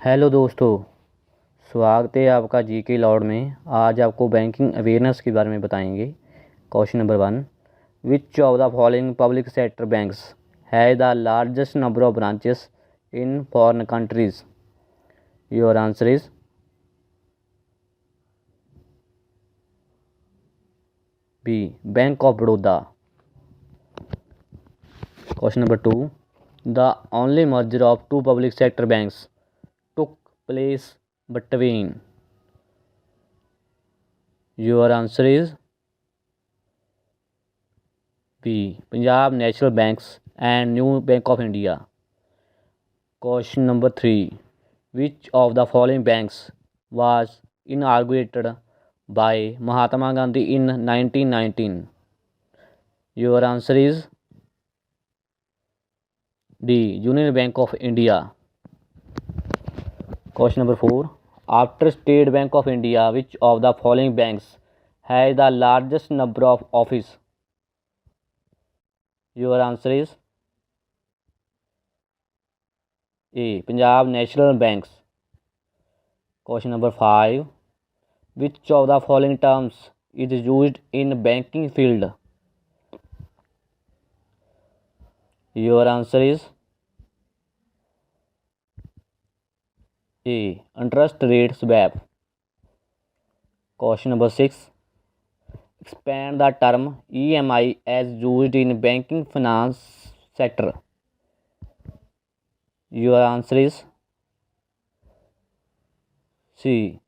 Hello दोस्तों, स्वागत है आपका जीके लॉर्ड में। आज आपको बैंकिंग अवेयरनेस के बारे में बताएंगे। Question number 1, which of the following public sector banks has the largest number of branches in foreign countries? Your answer is B, Bank of Baroda. Question number 2, the only merger of two public sector banks took place between? Your answer is B, Punjab National Banks and New Bank of India. Question number 3, which of the following banks was inaugurated by Mahatma Gandhi in 1919? Your answer is D, Union Bank of India. Question number 4, after State Bank of India, which of the following banks has the largest number of offices? Your answer is A, Punjab National Banks. Question number 5, which of the following terms is used in banking field? Your answer is A, interest rate swap. Question number 6, expand the term EMI as used in banking finance sector. Your answer is C,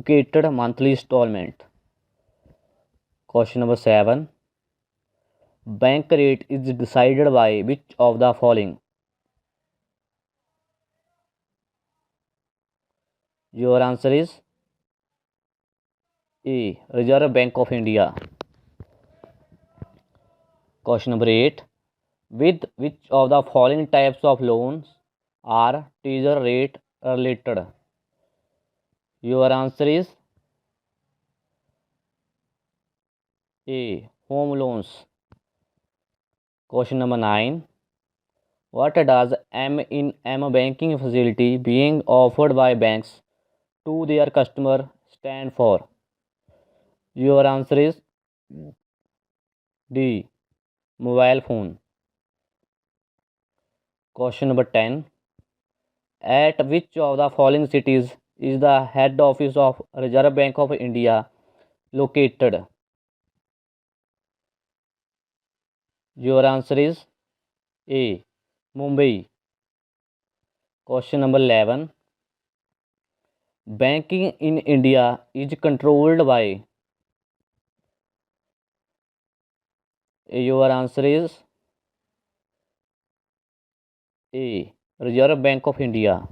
equated monthly installment. Question number 7, bank rate is decided by which of the following? Your answer is A, Reserve Bank of India. Question number 8, with which of the following types of loans are teaser rate related? Your answer is A, home loans. Question number 9, what does M in M banking facility being offered by banks to their customer stand for? Your answer is D, mobile phone. Question number 10, at which of the following cities is the head office of Reserve Bank of India located? Your answer is A, Mumbai. Question number 11, banking in India is controlled by? Your answer is A, Reserve Bank of India.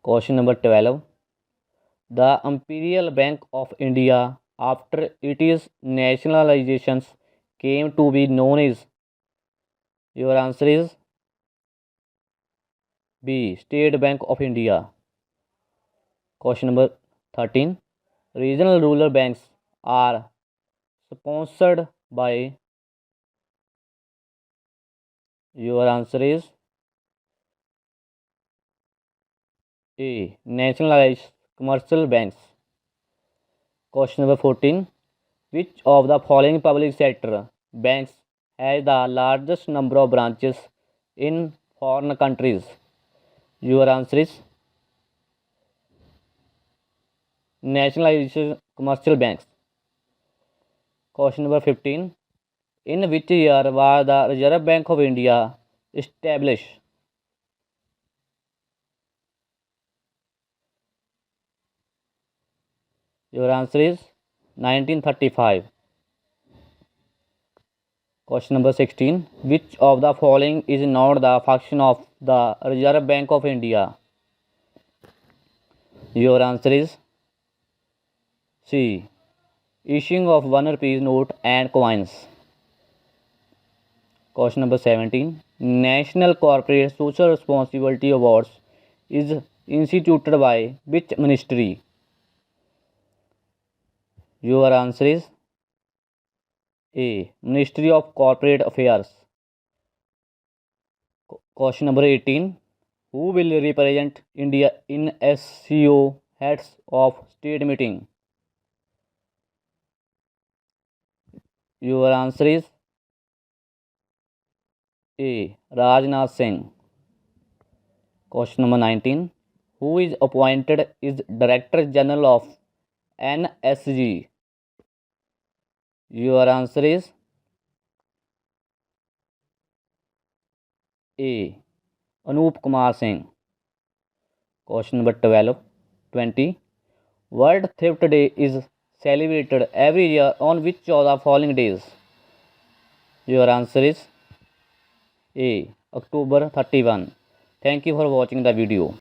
Question number 12, the Imperial Bank of India after its nationalizations came to be known as? Your answer is B, State Bank of India. Question number 13, regional rural banks are sponsored by? Your answer is A, nationalized commercial banks. Question number 14, which of the following public sector banks has the largest number of branches in foreign countries? Your answer is nationalized commercial banks. Question number 15, in which year was the Reserve Bank of India established? Your answer is 1935. Question number 16, which of the following is not the function of the Reserve Bank of India? Your answer is C, issuing of 1 rupee note and coins. Question number 17, National Corporate Social Responsibility Awards is instituted by which ministry? Your answer is A, Ministry of Corporate Affairs. Question number 18, Who will represent India in SCO Heads of State meeting? Your answer is A. Rajnath Singh. Question number 19. Who is appointed as Director-General of NSG? Your answer is A. Anup Kumar Singh. Question number 20. World Thrift Day is celebrated every year on which of the following days? Your answer is A. October 31. Thank you for watching the video.